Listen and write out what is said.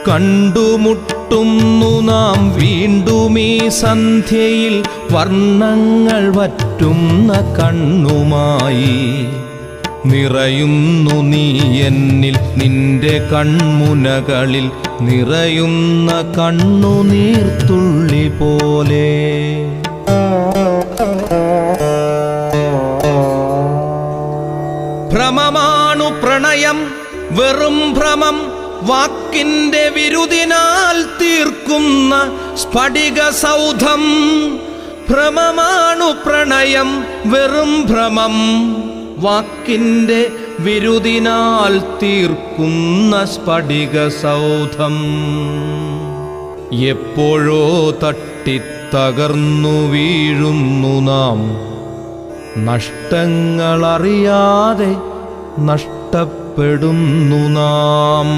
കണ്ടുമുട്ടുന്നു നാം വീണ്ടും ഈ സന്ധ്യയിൽ വർണ്ണങ്ങൾ വറ്റുന്ന കണ്ണുമായി. നിറയുന്നു നീ എന്നിൽ നിന്റെ കൺമുനകളിൽ നിറയുന്ന കണ്ണുനീർത്തുള്ളി പോലെ. ഭ്രമമാണു പ്രണയം വെറും ഭ്രമം, വാക്കിന്റെ വിരുദിനാൽ തീർക്കുന്ന സ്ഫടിക സൗധം. ഭ്രമമാണു പ്രണയം വെറും ഭ്രമം, വാക്കിന്റെ വിരുദിനാൽ തീർക്കുന്ന സ്ഫടിക സൗധം. എപ്പോഴോ തട്ടിത്തകർന്നു വീഴുന്നു നാം, നഷ്ടങ്ങളറിയാതെ നഷ്ടപ്പെടുന്നു നാം.